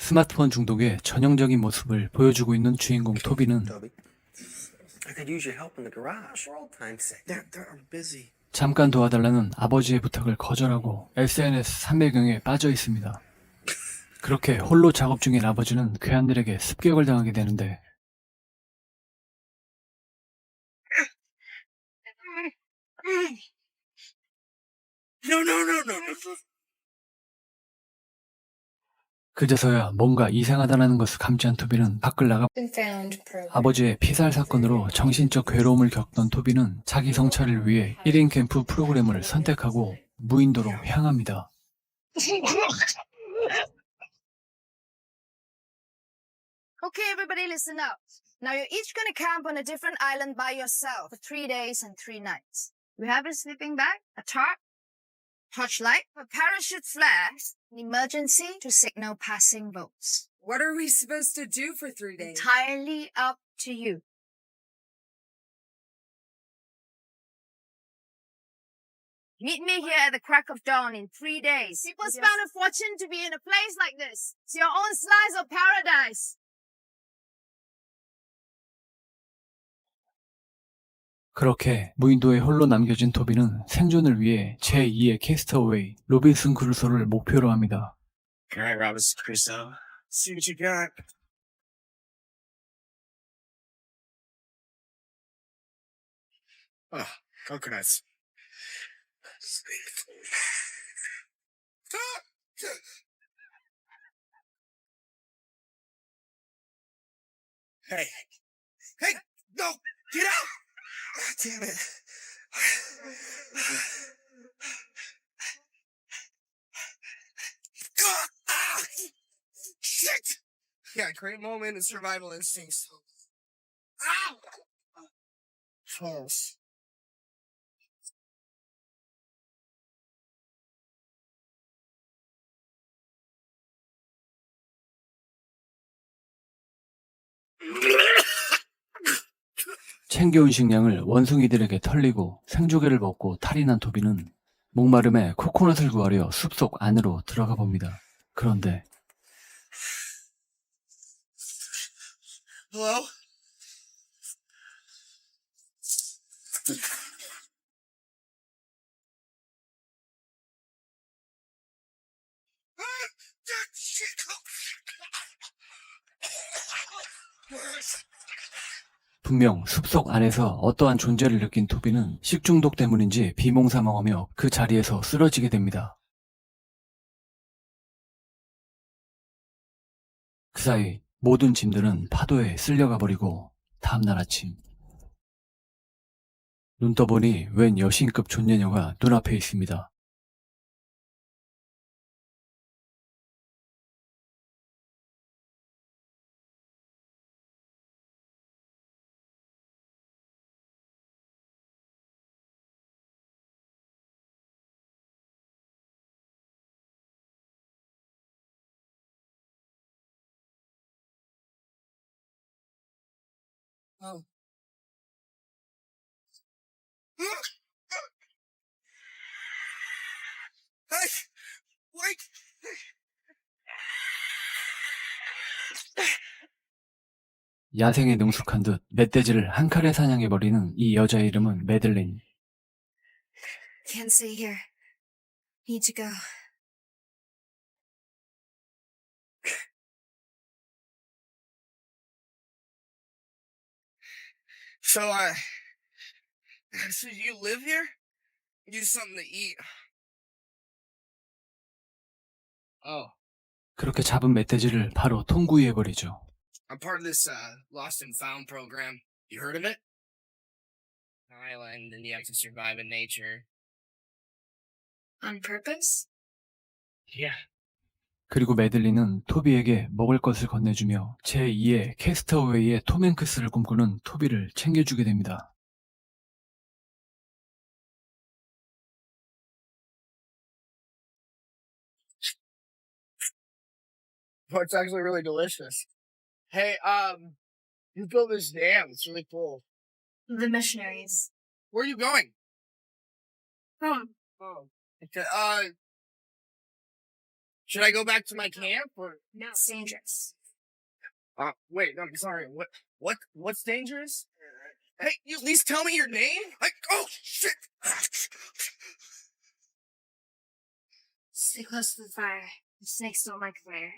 스마트폰 중독의 전형적인 모습을 보여주고 있는 주인공 토비는 Toby, I could use your help in the garage. For old time's sake. They're busy. 잠깐 도와달라는 아버지의 부탁을 거절하고 SNS 삼매경에 빠져 있습니다. 그렇게 홀로 작업 중인 아버지는 괴한들에게 습격을 당하게 되는데 No. 그제서야 뭔가 이상하다는 것을 감지한 토비는 밖을 나가 Been found program. 아버지의 피살 사건으로 정신적 괴로움을 겪던 토비는 자기 성찰을 위해 1인 캠프 프로그램을 선택하고 무인도로 향합니다. Okay, everybody listen up. Now you're each gonna camp on a different island by yourself for 3 days and 3 nights. We have a sleeping bag, a tarp, torchlight, a parachute flares, an emergency to signal passing boats. What are we supposed to do for 3 days? Entirely up to you. Meet me here at the crack of dawn in 3 days. People spend a fortune to be in a place like this. It's your own slice of paradise. 그렇게 무인도에 홀로 남겨진 토비는 생존을 위해 제2의 캐스터웨이 로빈슨 크루소를 목표로 합니다. All right, Robinson Crusoe. See what you got. Oh, coconuts. Hey, no, get out! Ah, damn it. Ah, shit! Yeah, great moment in survival instincts. Ow! False. 챙겨온 식량을 원숭이들에게 털리고 생조개를 먹고 탈이 난 토비는 목마름에 코코넛을 구하려 숲속 안으로 들어가 봅니다. 그런데 Hello? 분명 숲속 안에서 어떠한 존재를 느낀 토비는 식중독 때문인지 비몽사몽하며 그 자리에서 쓰러지게 됩니다. 그 사이 모든 짐들은 파도에 쓸려가 버리고 다음날 아침 눈 떠보니 웬 여신급 존예녀가 눈앞에 있습니다. Oh. Hey, wait! 야생에 능숙한 듯 멧돼지를 한 칼에 사냥해버리는 이 여자의 이름은 매들린. Can't stay here. Need to go. So you live here? Need something to eat. Oh, 그렇게 잡은 멧돼지를 바로 통구이해버리죠. I'm part of this Lost and Found program. You heard of it? Island, and you have to survive in nature. On purpose? Yeah. 그리고 매들린은 토비에게 먹을 것을 건네주며 제2의 캐스터웨이의 톰 행크스를 꿈꾸는 토비를 챙겨주게 됩니다. But it's actually really delicious. Hey, you built this dam. It's really cool. The missionaries. Where are you going? Home. Oh. Okay, Should I go back to my camp or? No. It's dangerous. Wait, I'm sorry. What's dangerous? Hey, you at least tell me your name. Oh shit! Stay close to the fire. The snakes don't like fire.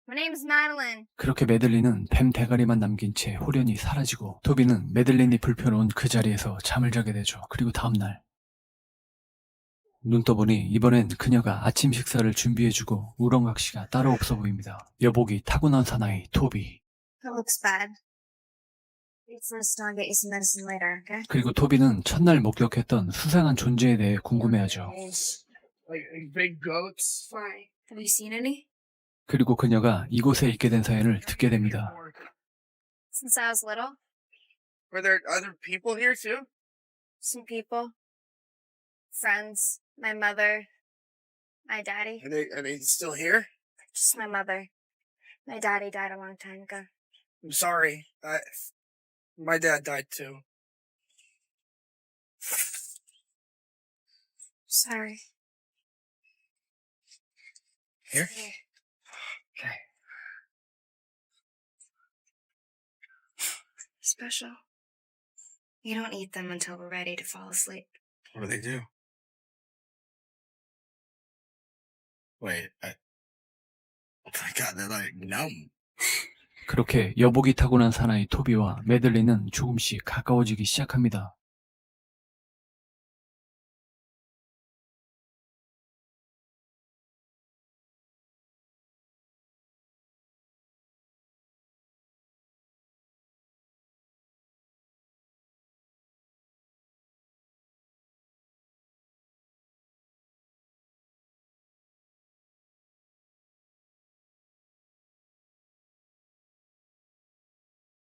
My name is Madeline. 그렇게 메들린은 뱀 대가리만 남긴 채 홀연히 사라지고 토비는 메들린이 불펴놓은 그 자리에서 잠을 자게 되죠. 그리고 다음날 눈 떠보니 이번엔 그녀가 아침 식사를 준비해주고 우렁각시가 따로 없어 보입니다. 여복이 타고난 사나이 토비. That looks bad. Eat first, and I'll get you some medicine later, okay? 그리고 토비는 첫날 목격했던 수상한 존재에 대해 궁금해하죠. Like big goats. Why? Have you seen any? 그리고 그녀가 이곳에 있게 된 사연을 듣게 됩니다. Since I was little, Were there other people here too? some people, friends, my mother, my daddy. Are they still here? Just my mother. My daddy died a long time ago. I'm sorry. My dad died too. Sorry. Here? Here. Okay. Special. You don't eat them until we're ready to fall asleep. What do they do? Wait, oh my god, they're like numb. 그렇게 여복이 타고난 사나이 토비와 메들린은 조금씩 가까워지기 시작합니다.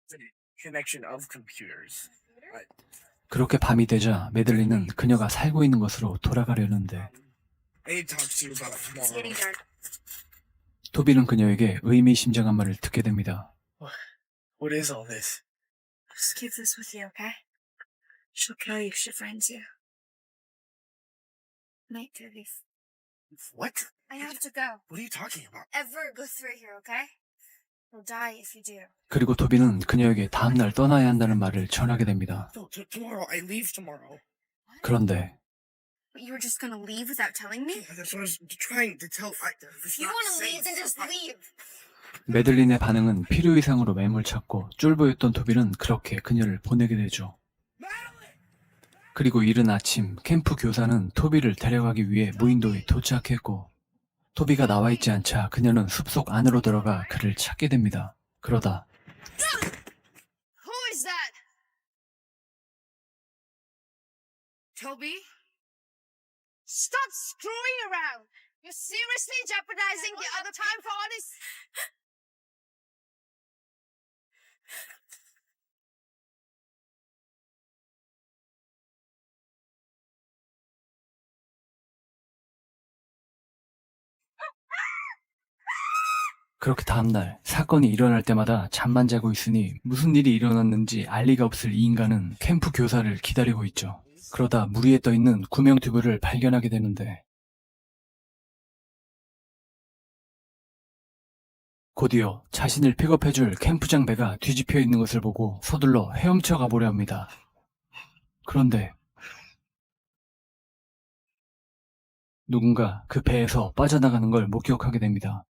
The connection of computers. 그렇게 밤이 되자 메들린은 그녀가 살고 있는 곳으로 돌아가려는데 I need to talk to you about It's tomorrow. getting dark. 토비는 그녀에게 의미심장한 말을 듣게 됩니다. What is all this? Just keep this with you, okay? She'll kill you if she finds you. Night, Toby. What? I have to go. What are you talking about? Ever go through here, okay? You'll die if you do. 그리고 토비는 그녀에게 다음날 떠나야 한다는 말을 전하게 됩니다. No, tomorrow. I leave tomorrow. 그런데 But you were just gonna leave without telling me? Yeah, that's what I was trying to tell. If you wanna leave, then just leave. 메들린의 반응은 필요 이상으로 매몰찼고 쫄보였던 토비는 그렇게 그녀를 보내게 되죠. 그리고 이른 아침 캠프 교사는 토비를 데려가기 위해 무인도에 도착했고 토비가 나와 있지 않자 그녀는 숲속 안으로 들어가 그를 찾게 됩니다. 그러다 Who is that? Toby? Stop screwing around! You're seriously jeopardizing the other time for all this. 그렇게 다음날 사건이 일어날 때마다 잠만 자고 있으니 무슨 일이 일어났는지 알 리가 없을 이 인간은 캠프 교사를 기다리고 있죠. 그러다 물 위에 떠있는 구명 튜브를 발견하게 되는데 곧이어 자신을 픽업해줄 캠프장 배가 뒤집혀 있는 것을 보고 서둘러 헤엄쳐 가보려 합니다. 그런데 누군가 그 배에서 빠져나가는 걸 목격하게 됩니다.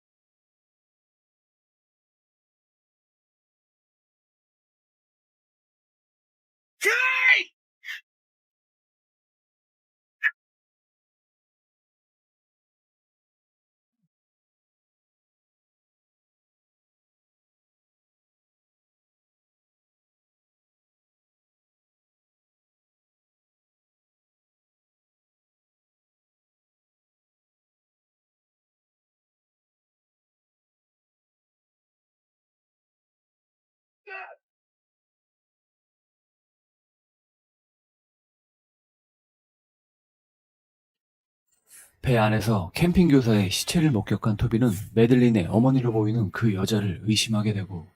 배 안에서 캠핑 교사의 시체를 목격한 토비는 메들린의 어머니로 보이는 그 여자를 의심하게 되고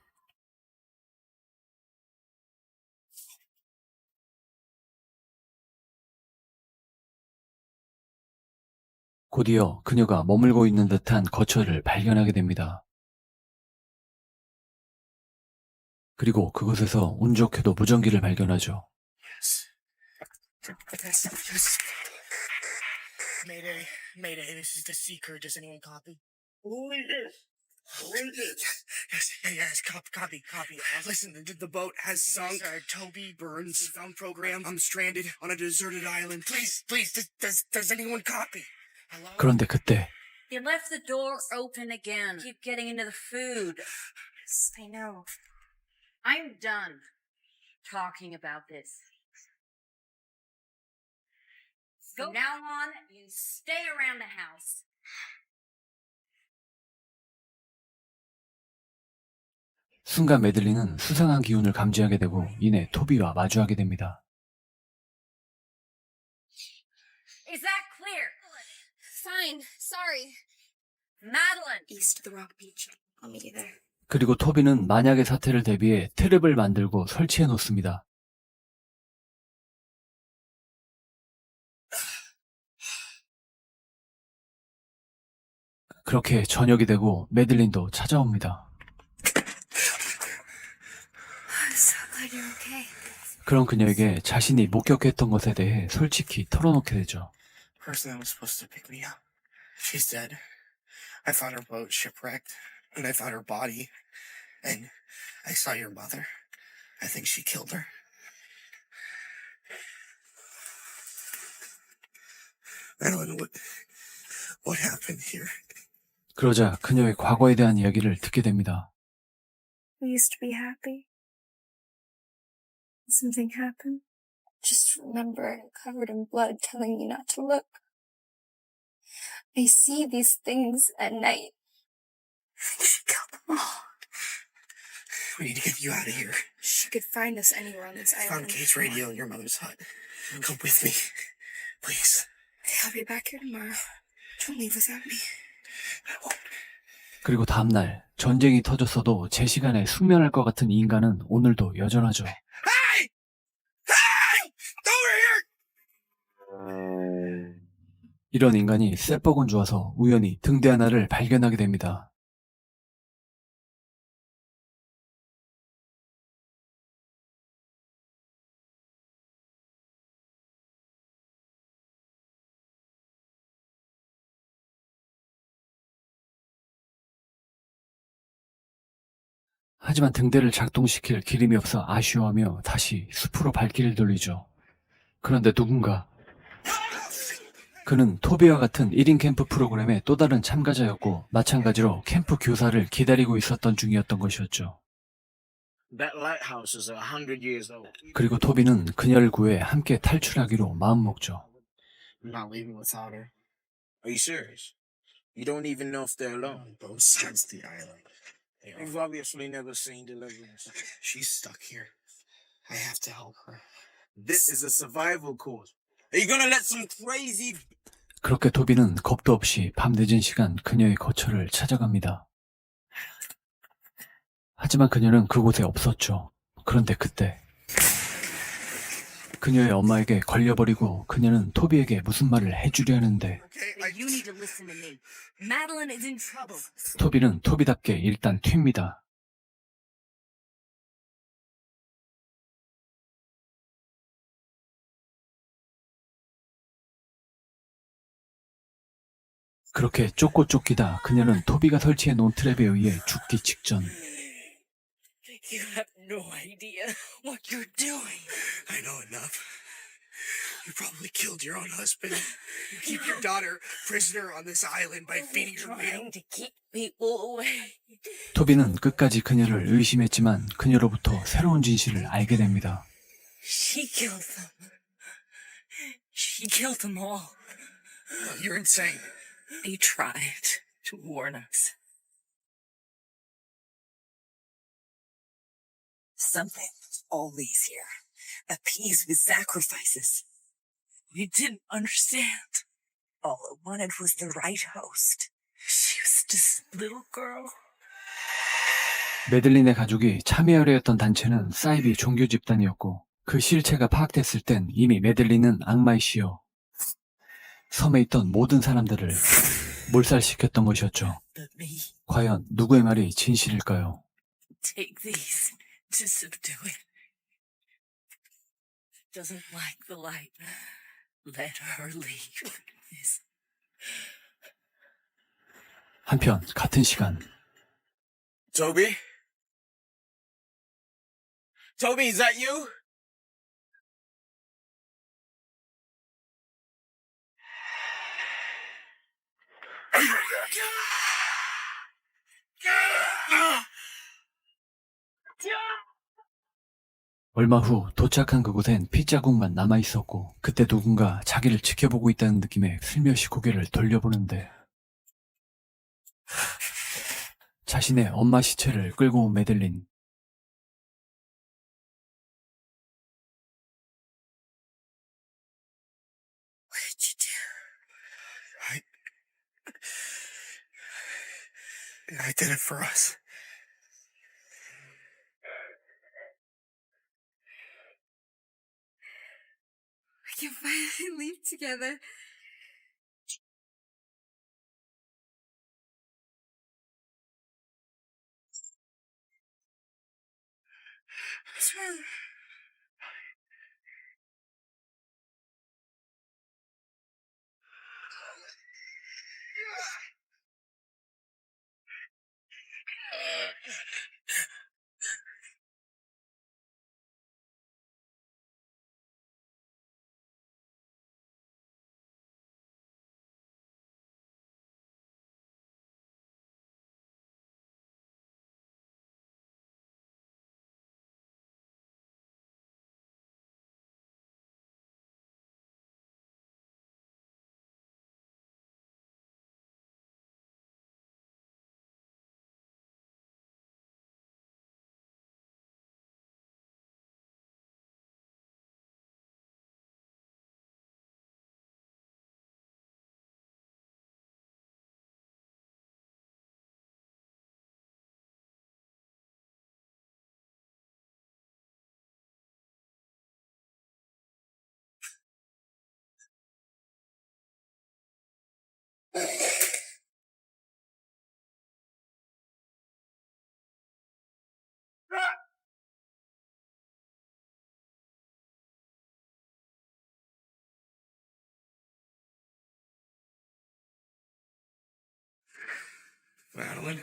곧이어 그녀가 머물고 있는 듯한 거처를 발견하게 됩니다. 그리고 그곳에서 운 좋게도 무전기를 발견하죠. Yes. Yes. Yes. Mayday. Mayday. This is the Seeker. Does anyone copy? Who is this? Who is this? Yes. Copy. Listen, the boat has sunk. Toby Burns found program. I'm stranded on a deserted island. Please. Does anyone copy? Hello? 그런데 그때 You left the door open again. Keep getting into the food. Yes, I know. I'm done talking about this. From now on, you stay around the house. 순간 메들린은 수상한 기운을 감지하게 되고 이내 토비와 마주하게 됩니다. Is that clear? Fine. Sorry. Madeline! East of the Rock Beach. I'll meet you there. 그리고 토비는 만약의 사태를 대비해 트랩을 만들고 설치해 놓습니다. 그렇게 저녁이 되고 메들린도 찾아옵니다. I'm so glad you're okay. 그런 그녀에게 자신이 목격했던 것에 대해 솔직히 털어놓게 되죠. Person that was supposed to pick me up. She's dead. I found her boat shipwrecked, and I found her body. And I saw your mother. I think she killed her. Madeline, what happened here? 그러자 그녀의 과거에 대한 이야기를 듣게 됩니다. We used to be happy. Something happened. Just remember, covered in blood, telling me not to look. I see these things at night. She killed them all. We need to get you out of here. She could find us anywhere on this I found island. Kate's radio in your mother's hut. Come with me, please. I'll be back here tomorrow. Don't leave without me. I won't. 그리고 다음날 전쟁이 터졌어도 제 시간에 숙면할 것 같은 이 인간은 오늘도 여전하죠. Hey! Hey! Over here! 이런 인간이 쇳버근 좋아서 우연히 등대 하나를 발견하게 됩니다. 하지만 등대를 작동시킬 기름이 없어 아쉬워하며 다시 숲으로 발길을 돌리죠. 그런데 누군가 그는 토비와 같은 1인 캠프 프로그램의 또 다른 참가자였고 마찬가지로 캠프 교사를 기다리고 있었던 중이었던 것이었죠. That lighthouse is 100 years old. 그리고 토비는 그녀를 구해 함께 탈출하기로 마음먹죠. I'm not leaving without her. Are you serious? You don't even know if they're alone. On both sides of the island. You've obviously never seen Deliverance. She's stuck here. I have to help her. This is a survival course. Are you gonna let some crazy... 그렇게 토비는 겁도 없이 밤늦은 시간 그녀의 거처를 찾아갑니다. 하지만 그녀는 그곳에 없었죠. 그런데 그때 그녀의 엄마에게 걸려버리고 그녀는 토비에게 무슨 말을 해주려 하는데 Okay, But you need to listen to me. Madeline is in trouble. 토비는 토비답게 일단 튑니다. 그렇게 쫓고 쫓기다 그녀는 토비가 설치해 놓은 트랩에 의해 죽기 직전 You have no idea what you're doing. I know enough. You probably killed your own husband. You keep your daughter prisoner on this island by feeding her meal. Trying to keep people away. 토비는 끝까지 그녀를 의심했지만 그녀로부터 새로운 진실을 알게 됩니다. She killed them. She killed them all. You're insane. They tried to warn us. Something always here. Appeased with sacrifices. We didn't understand. All it wanted was the right host. She was just a little girl. 메들린의 가족이 참여하려 했던 단체는 사이비 종교 집단이었고 그 실체가 파악됐을 땐 이미 메들린은 악마의 시여 섬에 있던 모든 사람들을 몰살시켰던 것이었죠. But me, 과연 누구의 말이 진실일까요? take these to subdue it. Doesn't like the light. Let her leave. Yes. 한편 같은 시간 Toby? Toby, is that you? 얼마 후 도착한 그곳엔 핏자국만 남아있었고 그때 누군가 자기를 지켜보고 있다는 느낌에 슬며시 고개를 돌려보는데 자신의 엄마 시체를 끌고 온 매들린. What did you do? I did it for us. We can finally leave together. What's wrong? Madeline?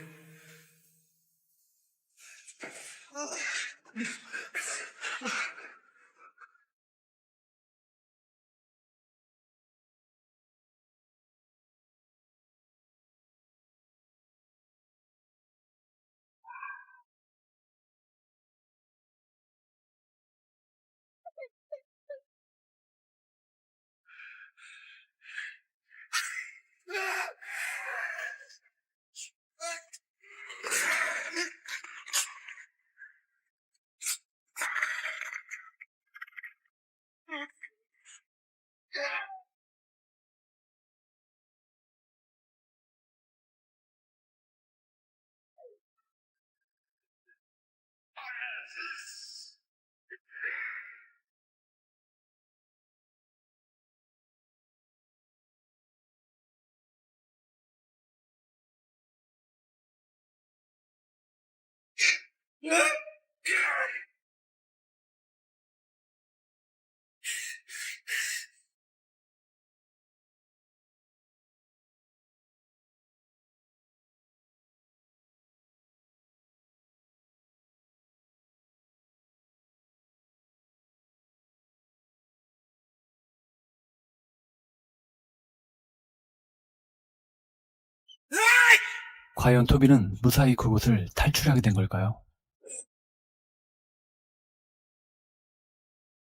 과연 토비는 무사히 그곳을 탈출하게 된 걸까요?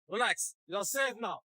Relax. You're safe now.